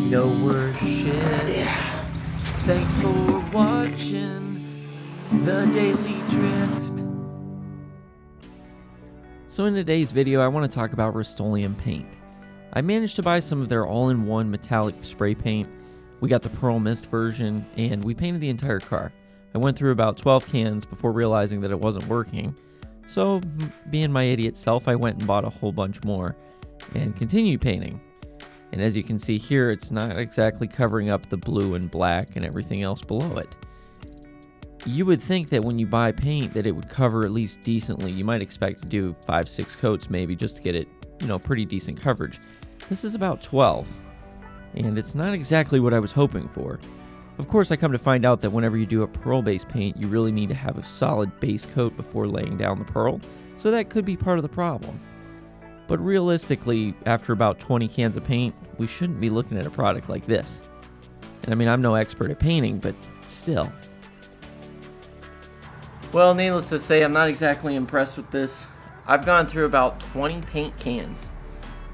know we're shit. Yeah. Thanks for watching the Daily Drift. So in today's video, I want to talk about Rust-Oleum paint. I managed to buy some of their all-in-one metallic spray paint. We got the Pearl Mist version, and we painted the entire car. I went through about 12 cans before realizing that it wasn't working. So, being my idiot self, I went and bought a whole bunch more and continued painting. And as you can see here, it's not exactly covering up the blue and black and everything else below it. You would think that when you buy paint that it would cover at least decently. You might expect to do 5-6 coats maybe just to get it, pretty decent coverage. This is about 12, and it's not exactly what I was hoping for. Of course, I come to find out that whenever you do a pearl-based paint, you really need to have a solid base coat before laying down the pearl, so that could be part of the problem. But realistically, after about 20 cans of paint, we shouldn't be looking at a product like this. And I mean, I'm no expert at painting, but still. Well, needless to say, I'm not exactly impressed with this. I've gone through about 20 paint cans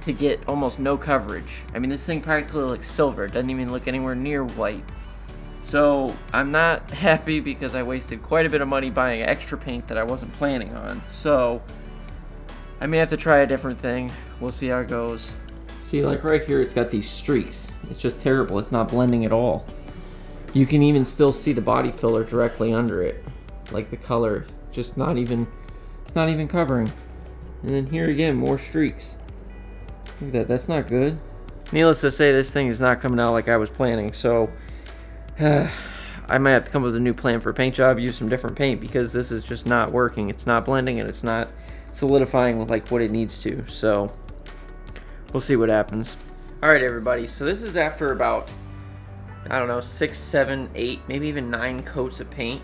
to get almost no coverage. I mean, this thing practically looks silver. It doesn't even look anywhere near white. So I'm not happy because I wasted quite a bit of money buying extra paint that I wasn't planning on. So I may have to try a different thing. We'll see how it goes. See, like right here, it's got these streaks. It's just terrible. It's not blending at all. You can even still see the body filler directly under it. Like the color, just not even covering. And then here again, more streaks. Look at that, that's not good. Needless to say, this thing is not coming out like I was planning, so I might have to come up with a new plan for a paint job, use some different paint, because this is just not working. It's not blending and it's not solidifying like what it needs to, so we'll see what happens. Alright everybody, so this is after about, I don't know, 6, 7, 8, maybe even 9 coats of paint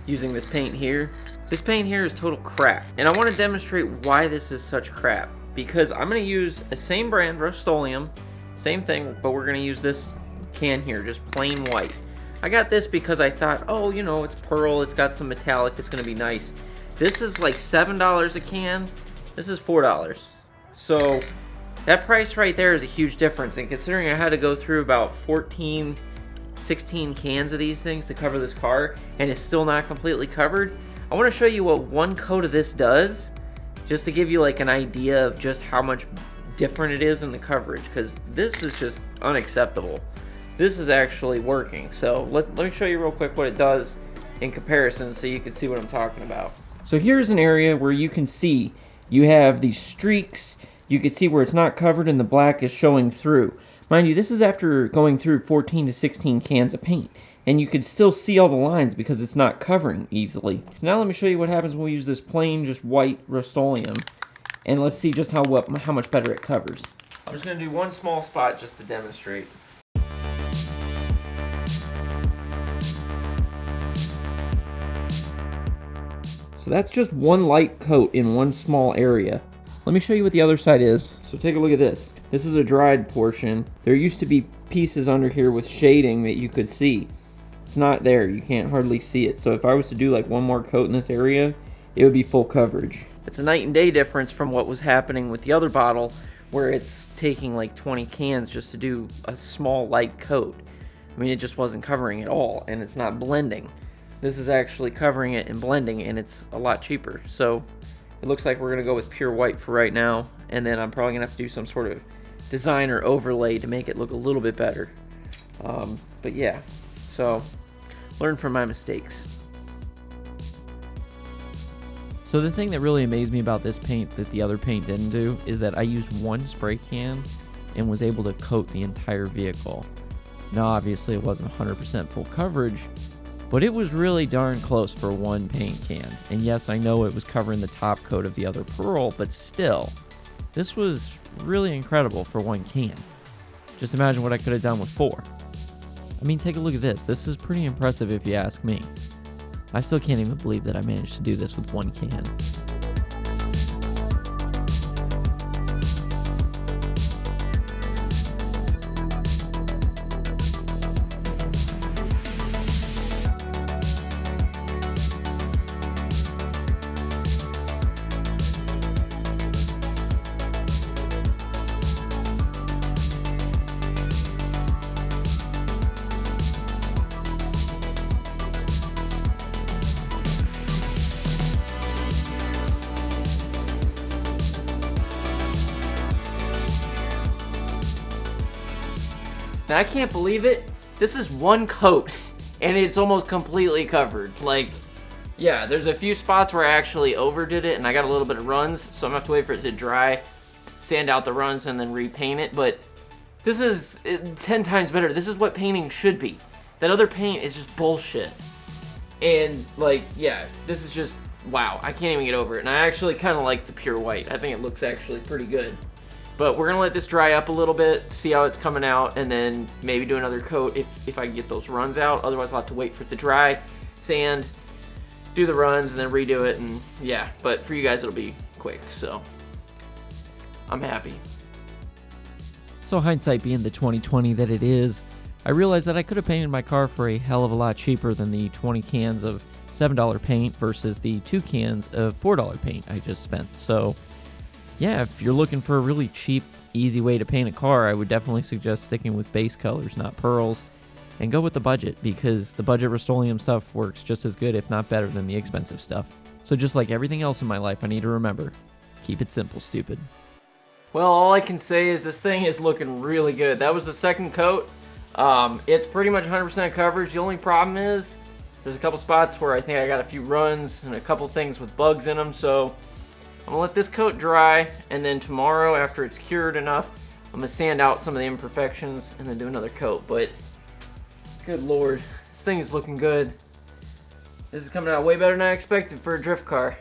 using this paint here. This paint here is total crap, and I want to demonstrate why this is such crap, because I'm going to use a same brand, Rust-Oleum, same thing, but we're going to use this can here, just plain white. I got this because I thought, oh, it's pearl, it's got some metallic, it's going to be nice. This is like $7 a can, this is $4. So that price right there is a huge difference, and considering I had to go through about 14, 16 cans of these things to cover this car, and it's still not completely covered, I want to show you what one coat of this does, just to give you like an idea of just how much different it is in the coverage, because this is just unacceptable. This is actually working, so let me show you real quick what it does in comparison so you can see what I'm talking about. So here's an area where you can see you have these streaks. You can see where it's not covered and the black is showing through. Mind you, this is after going through 14 to 16 cans of paint, and you can still see all the lines because it's not covering easily. So now let me show you what happens when we use this plain, just white Rust-Oleum, and let's see just how much better it covers. I'm just going to do one small spot just to demonstrate. So that's just one light coat in one small area. Let me show you what the other side is. So take a look at this. This is a dried portion. There used to be pieces under here with shading that you could see. It's not there. You can't hardly see it. So if I was to do like one more coat in this area, it would be full coverage. It's a night and day difference from what was happening with the other bottle, where it's taking like 20 cans just to do a small light coat. I mean, it just wasn't covering it all, and it's not blending. This is actually covering it and blending, and it's a lot cheaper. So it looks like we're going to go with pure white for right now, and then I'm probably going to have to do some sort of design or overlay to make it look a little bit better. But yeah, so learn from my mistakes. So the thing that really amazed me about this paint that the other paint didn't do is that I used one spray can and was able to coat the entire vehicle. Now obviously it wasn't 100% full coverage, but it was really darn close for one paint can. And yes, I know it was covering the top coat of the other pearl, but still, this was really incredible for one can. Just imagine what I could have done with 4. I mean, take a look at this. This is pretty impressive if you ask me. I still can't even believe that I managed to do this with one can. Now I can't believe it. This is one coat and it's almost completely covered. Like, yeah, there's a few spots where I actually overdid it and I got a little bit of runs, so I'm gonna have to wait for it to dry, sand out the runs, and then repaint it. But this is 10 times better. This is what painting should be. That other paint is just bullshit. And like, yeah, this is just, wow, I can't even get over it. And I actually kind of like the pure white. I think it looks actually pretty good. But we're gonna let this dry up a little bit, see how it's coming out, and then maybe do another coat if I can get those runs out. Otherwise I'll have to wait for it to dry, sand, do the runs, and then redo it, and yeah. But for you guys it'll be quick, so I'm happy. So hindsight being the 2020 that it is, I realized that I could have painted my car for a hell of a lot cheaper than the 20 cans of $7 paint versus the 2 cans of $4 paint I just spent. So yeah, if you're looking for a really cheap, easy way to paint a car, I would definitely suggest sticking with base colors, not pearls, and go with the budget, because the budget Rust-Oleum stuff works just as good, if not better, than the expensive stuff. So just like everything else in my life, I need to remember, keep it simple, stupid. Well, all I can say is this thing is looking really good. That was the second coat. It's pretty much 100% coverage. The only problem is there's a couple spots where I think I got a few runs and a couple things with bugs in them, so I'm gonna let this coat dry, and then tomorrow, after it's cured enough, I'm gonna sand out some of the imperfections and then do another coat. But good lord, this thing is looking good. This is coming out way better than I expected for a drift car.